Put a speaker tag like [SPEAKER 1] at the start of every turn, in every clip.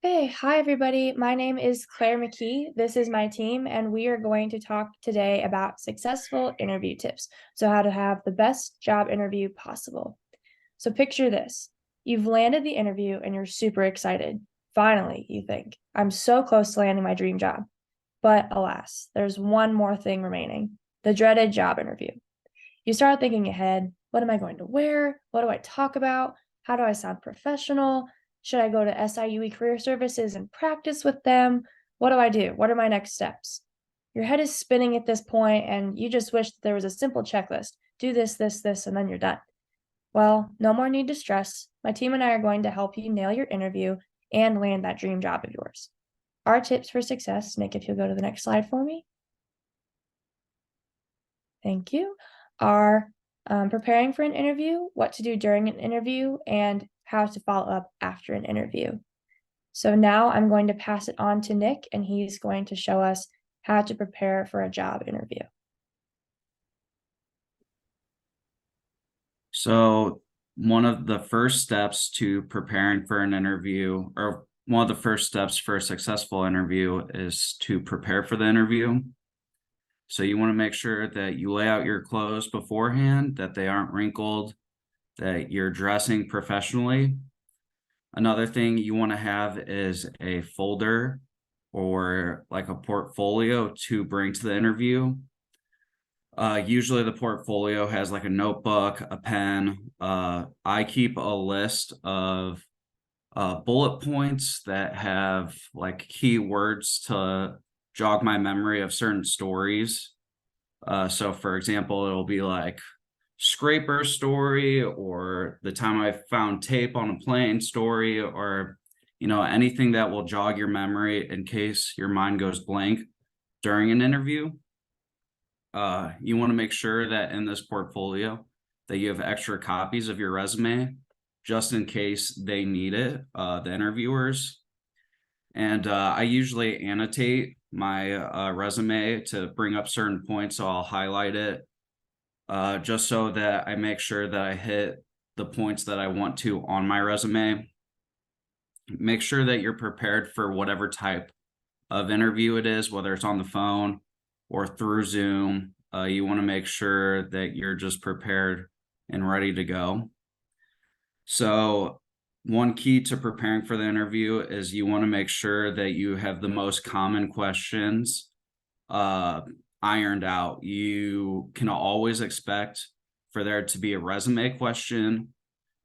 [SPEAKER 1] Hey, hi everybody. My name is Claire McKee. This is my team, and we are going to talk today about successful interview tips. So, how to have the best job interview possible. So, picture this. You've landed the interview and you're super excited. Finally, you think, I'm so close to landing my dream job. But alas, there's one more thing remaining, the dreaded job interview. You start thinking ahead. What am I going to wear? What do I talk about? How do I sound professional? Should I go to SIUE Career Services and practice with them? What do I do? What are my next steps? Your head is spinning at this point, and you just wish that there was a simple checklist. Do this, this, this, and then you're done. Well, no more need to stress. My team and I are going to help you nail your interview and land that dream job of yours. Our tips for success, Nick, if you'll go to the next slide for me. Thank you. Are preparing for an interview, what to do during an interview, and how to follow up after an interview. So now I'm going to pass it on to Nick, and he's going to show us how to prepare for a job interview.
[SPEAKER 2] So one of the first steps to preparing for an interview, or one of the first steps for a successful interview, is to prepare for the interview. So you want to make sure that you lay out your clothes beforehand, that they aren't wrinkled, that you're dressing professionally. Another thing you want to have is a folder or like a portfolio to bring to the interview. Usually the portfolio has like a notebook, a pen. I keep a list of bullet points that have like keywords to jog my memory of certain stories. So for example, it'll be like scraper story, or the time I found tape on a plane story, or anything that will jog your memory in case your mind goes blank during an interview. You want to make sure that in this portfolio that you have extra copies of your resume just in case they need it, the interviewers. And I usually annotate my resume to bring up certain points, so I'll highlight it just so that I make sure that I hit the points that I want to on my resume. Make sure that you're prepared for whatever type of interview it is, whether it's on the phone or through Zoom. You want to make sure that you're just prepared and ready to go. So one key to preparing for the interview is you want to make sure that you have the most common questions ironed out. You can always expect for there to be a resume question.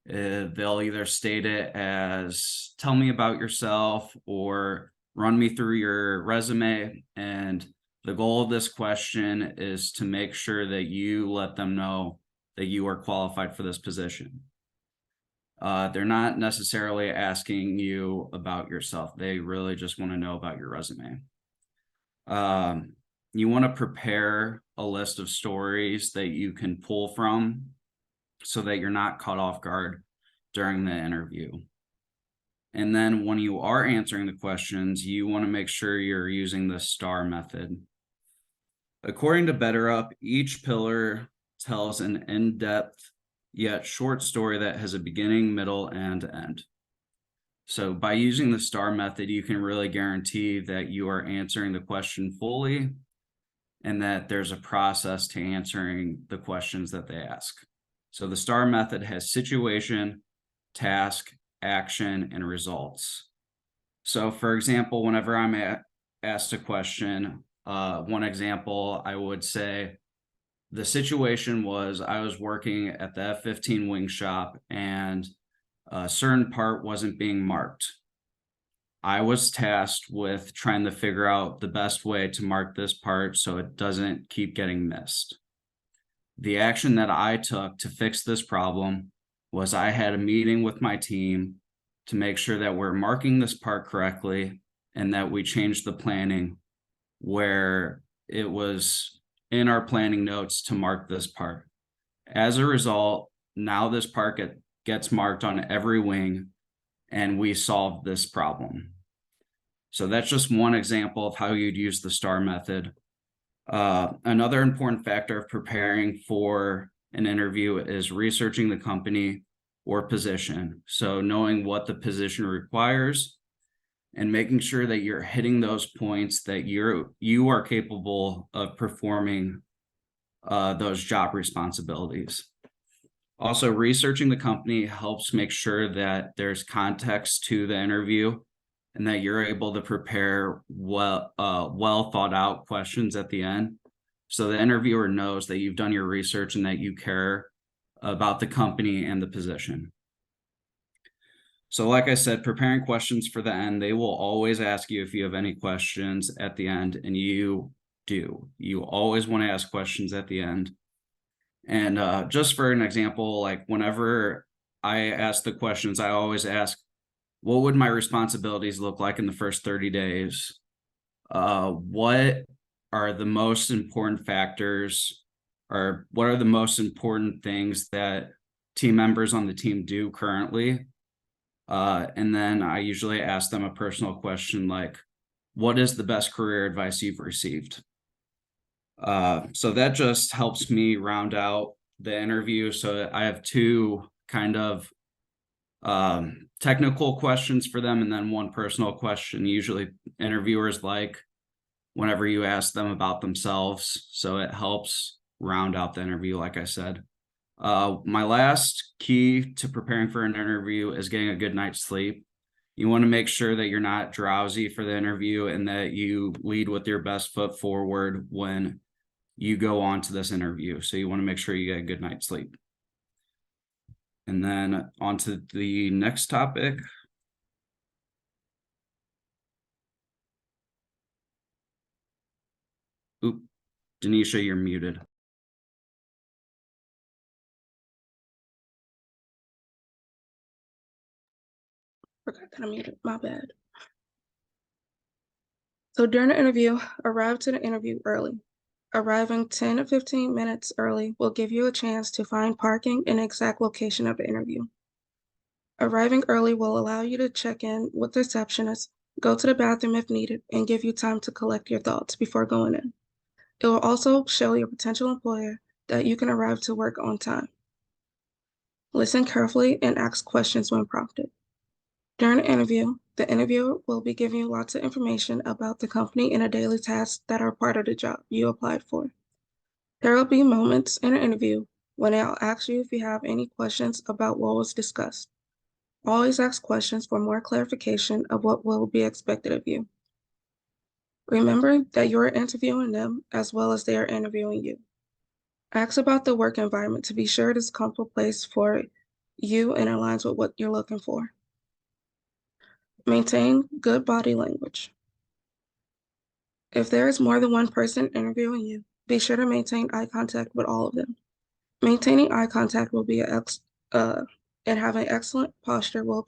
[SPEAKER 2] They'll either state it as tell me about yourself or run me through your resume. And the goal of this question is to make sure that you let them know that you are qualified for this position. They're not necessarily asking you about yourself. They really just want to know about your resume. You want to prepare a list of stories that you can pull from so that you're not caught off guard during the interview. And then when you are answering the questions, you want to make sure you're using the STAR method. According to BetterUp, each pillar tells an in-depth yet short story that has a beginning, middle, and end. So by using the STAR method, you can really guarantee that you are answering the question fully and that there's a process to answering the questions that they ask. So the STAR method has situation, task, action, and results. So for example, whenever I'm asked a question, one example, I would say the situation was I was working at the F-15 wing shop and a certain part wasn't being marked. I was tasked with trying to figure out the best way to mark this part so it doesn't keep getting missed. The action that I took to fix this problem was I had a meeting with my team to make sure that we're marking this part correctly and that we changed the planning where it was in our planning notes to mark this part. As a result, now this part gets marked on every wing and we solved this problem. So that's just one example of how you'd use the STAR method. Another important factor of preparing for an interview is researching the company or position. So knowing what the position requires and making sure that you're hitting those points that you are capable of performing those job responsibilities. Also, researching the company helps make sure that there's context to the interview and that you're able to prepare well thought out questions at the end. So the interviewer knows that you've done your research and that you care about the company and the position. So like I said, preparing questions for the end, they will always ask you if you have any questions at the end, and you do. You always want to ask questions at the end. And just for an example, like whenever I ask the questions, I always ask, what would my responsibilities look like in the first 30 days? What are the most important factors, or what are the most important things that team members on the team do currently? And then I usually ask them a personal question like, what is the best career advice you've received? So that just helps me round out the interview. So I have two kind of technical questions for them and then one personal question. Usually interviewers like whenever you ask them about themselves. So it helps round out the interview, like I said. My last key to preparing for an interview is getting a good night's sleep. You want to make sure that you're not drowsy for the interview and that you lead with your best foot forward when you go on to this interview. So you want to make sure you get a good night's sleep. And then on to the next topic. Oop, Denisha, you're muted.
[SPEAKER 3] Forgot that I'm muted, my bad. So during the interview, arrive to the interview early. Arriving 10 to 15 minutes early will give you a chance to find parking in the exact location of the interview. Arriving early will allow you to check in with the receptionist, go to the bathroom if needed, and give you time to collect your thoughts before going in. It will also show your potential employer that you can arrive to work on time. Listen carefully and ask questions when prompted. During the interviewer will be giving you lots of information about the company and the daily tasks that are part of the job you applied for. There will be moments in the interview when they'll ask you if you have any questions about what was discussed. Always ask questions for more clarification of what will be expected of you. Remember that you are interviewing them as well as they are interviewing you. Ask about the work environment to be sure it is a comfortable place for you and aligns with what you're looking for. Maintain good body language. If there is more than one person interviewing you, be sure to maintain eye contact with all of them. Maintaining eye contact will be and having excellent posture will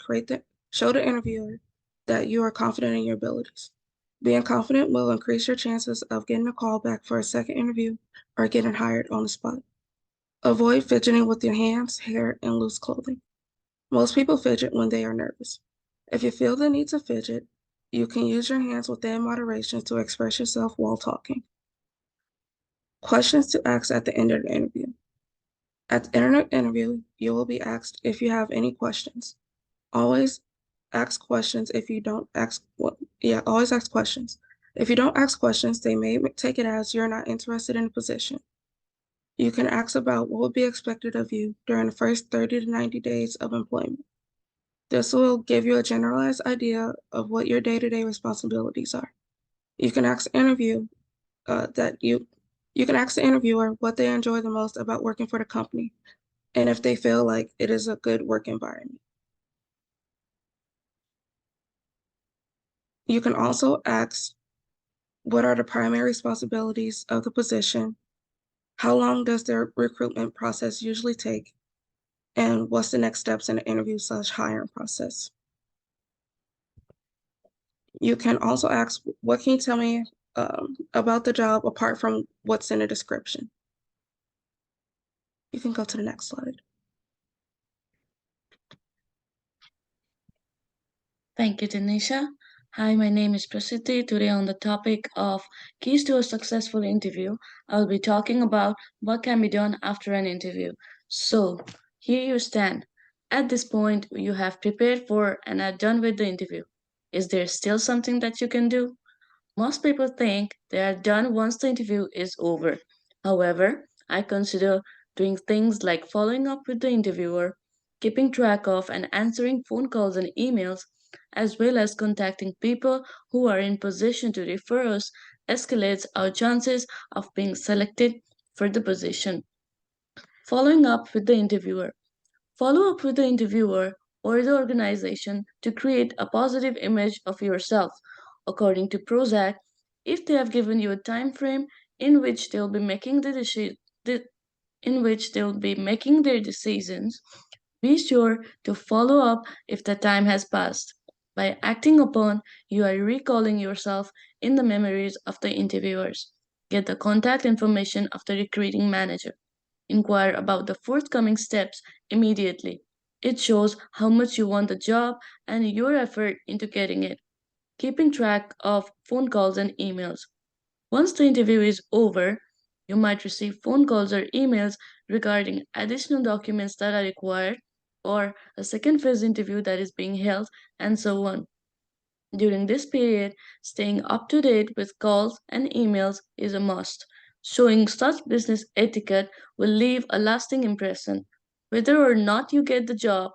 [SPEAKER 3] show the interviewer that you are confident in your abilities. Being confident will increase your chances of getting a call back for a second interview or getting hired on the spot. Avoid fidgeting with your hands, hair, and loose clothing. Most people fidget when they are nervous. If you feel the need to fidget, you can use your hands within moderation to express yourself while talking. Questions to ask at the end of the interview. At the end of the interview, you will be asked if you have any questions. Always ask questions if you don't ask, always ask questions. If you don't ask questions, they may take it as you're not interested in the position. You can ask about what will be expected of you during the first 30 to 90 days of employment. This will give you a generalized idea of what your day-to-day responsibilities are. You can ask the interviewer what they enjoy the most about working for the company and if they feel like it is a good work environment. You can also ask what are the primary responsibilities of the position, how long does their recruitment process usually take, and what's the next steps in the interview/hiring process. You can also ask, what can you tell me about the job apart from what's in the description? You can go to the next slide.
[SPEAKER 4] Thank you, Denisha. Hi, my name is Prasiti. Today on the topic of keys to a successful interview, I'll be talking about what can be done after an interview. So here you stand. At this point, you have prepared for and are done with the interview. Is there still something that you can do? Most people think they are done once the interview is over. However, I consider doing things like following up with the interviewer, keeping track of and answering phone calls and emails, as well as contacting people who are in position to refer us, escalates our chances of being selected for the position. Following up with the interviewer. Follow up with the interviewer or the organization to create a positive image of yourself. According to Prozac, if they have given you a time frame in which they'll be making their decisions, be sure to follow up if the time has passed. By acting upon, you are recalling yourself in the memories of the interviewers. Get the contact information of the recruiting manager. Inquire about the forthcoming steps immediately. It shows how much you want the job and your effort into getting it. Keeping track of phone calls and emails. Once the interview is over, you might receive phone calls or emails regarding additional documents that are required, or a second phase interview that is being held, and so on. During this period, staying up to date with calls and emails is a must. Showing such business etiquette will leave a lasting impression. Whether or not you get the job,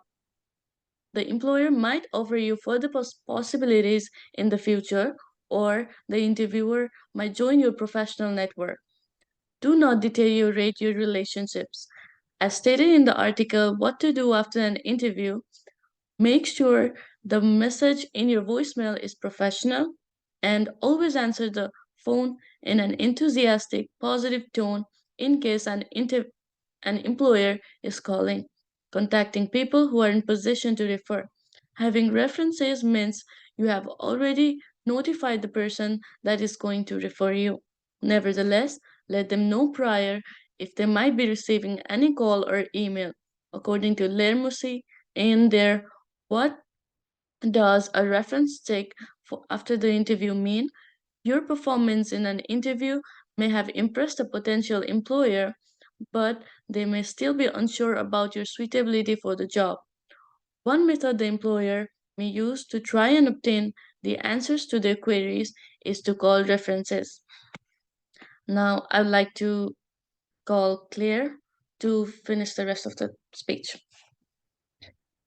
[SPEAKER 4] the employer might offer you further possibilities in the future, or the interviewer might join your professional network. Do not deteriorate your relationships. As stated in the article, What to Do After an Interview, make sure the message in your voicemail is professional and always answer the phone in an enthusiastic, positive tone in case an employer is calling. Contacting people who are in position to refer. Having references means you have already notified the person that is going to refer you. Nevertheless, let them know prior if they might be receiving any call or email. According to Lermusi in their What does a reference check after the interview mean? Your performance in an interview may have impressed a potential employer, but they may still be unsure about your suitability for the job. One method the employer may use to try and obtain the answers to their queries is to call references. Now, I'd like to call Claire to finish the rest of the speech.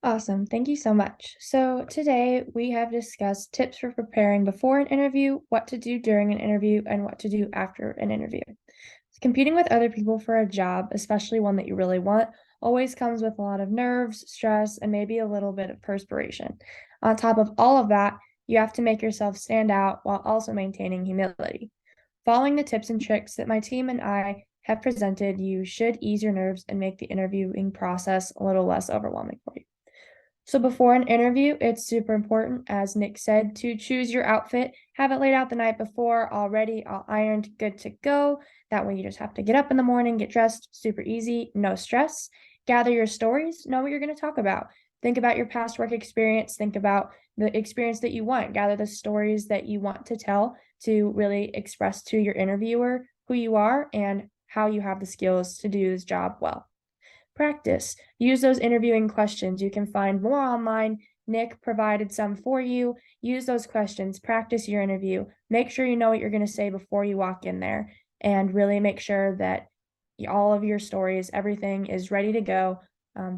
[SPEAKER 1] Awesome. Thank you so much. So today we have discussed tips for preparing before an interview, what to do during an interview, and what to do after an interview. Competing with other people for a job, especially one that you really want, always comes with a lot of nerves, stress, and maybe a little bit of perspiration. On top of all of that, you have to make yourself stand out while also maintaining humility. Following the tips and tricks that my team and I have presented, you should ease your nerves and make the interviewing process a little less overwhelming for you. So before an interview, it's super important, as Nick said, to choose your outfit, have it laid out the night before, all ready, all ironed, good to go. That way you just have to get up in the morning, get dressed, super easy, no stress. Gather your stories, know what you're going to talk about. Think about your past work experience, think about the experience that you want, gather the stories that you want to tell to really express to your interviewer who you are and how you have the skills to do this job well. Practice. Use those interviewing questions. You can find more online. Nick provided some for you. Use those questions. Practice your interview. Make sure you know what you're going to say before you walk in there, and really make sure that all of your stories, everything is ready to go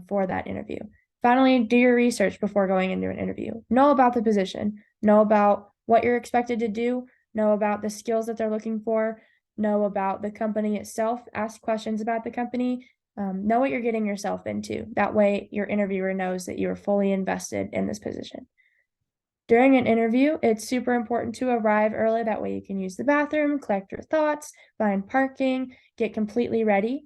[SPEAKER 1] for that interview. Finally, do your research before going into an interview. Know about the position. Know about what you're expected to do. Know about the skills that they're looking for. Know about the company itself. Ask questions about the company. Know what you're getting yourself into. That way, your interviewer knows that you're fully invested in this position. During an interview, it's super important to arrive early. That way, you can use the bathroom, collect your thoughts, find parking, get completely ready.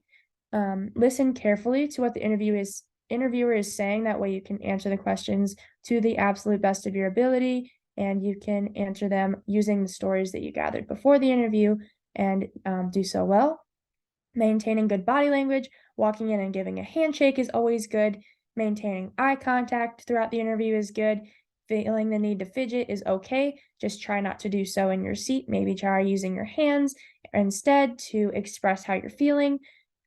[SPEAKER 1] Listen carefully to what the interviewer is saying. That way, you can answer the questions to the absolute best of your ability, and you can answer them using the stories that you gathered before the interview and do so well. Maintaining good body language, walking in and giving a handshake is always good. Maintaining eye contact throughout the interview is good. Feeling the need to fidget is okay. Just try not to do so in your seat. Maybe try using your hands instead to express how you're feeling.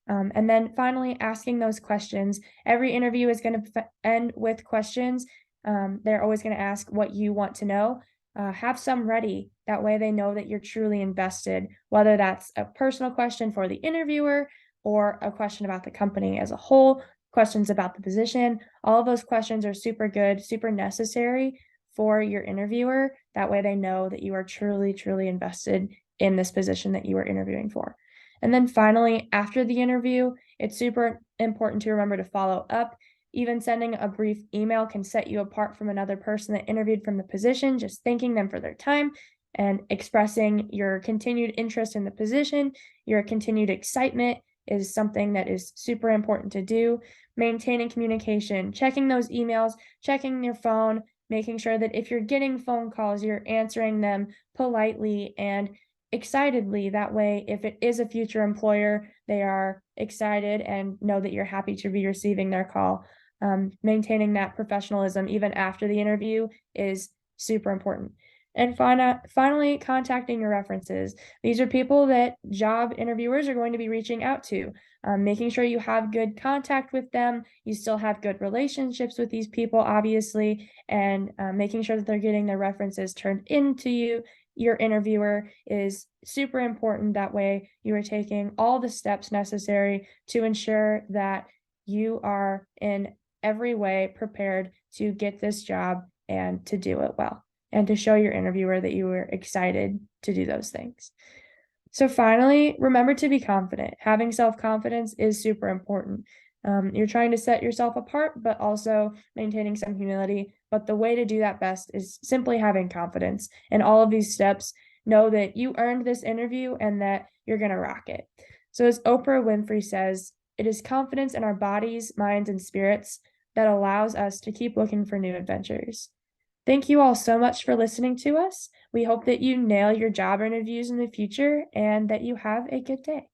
[SPEAKER 1] And then finally, asking those questions. Every interview is going to end with questions. They're always going to ask what you want to know. Have some ready. That way they know that you're truly invested, whether that's a personal question for the interviewer or a question about the company as a whole, questions about the position. All of those questions are super good, super necessary for your interviewer. That way they know that you are truly, truly invested in this position that you are interviewing for. And then finally, after the interview, it's super important to remember to follow up. Even sending a brief email can set you apart from another person that interviewed from the position, just thanking them for their time and expressing your continued interest in the position, your continued excitement is something that is super important to do. Maintaining communication, checking those emails, checking your phone, making sure that if you're getting phone calls, you're answering them politely and excitedly. That way, if it is a future employer, they are excited and know that you're happy to be receiving their call. Maintaining that professionalism even after the interview is super important. And finally, contacting your references. These are people that job interviewers are going to be reaching out to. Making sure you have good contact with them, you still have good relationships with these people, obviously, and making sure that they're getting their references turned into you, your interviewer, is super important. That way, you are taking all the steps necessary to ensure that you are in every way prepared to get this job and to do it well, and to show your interviewer that you were excited to do those things. So finally, remember to be confident. Having self-confidence is super important. You're trying to set yourself apart, but also maintaining some humility. But the way to do that best is simply having confidence. And all of these steps, know that you earned this interview and that you're going to rock it. So as Oprah Winfrey says, it is confidence in our bodies, minds, and spirits that allows us to keep looking for new adventures. Thank you all so much for listening to us. We hope that you nail your job interviews in the future and that you have a good day.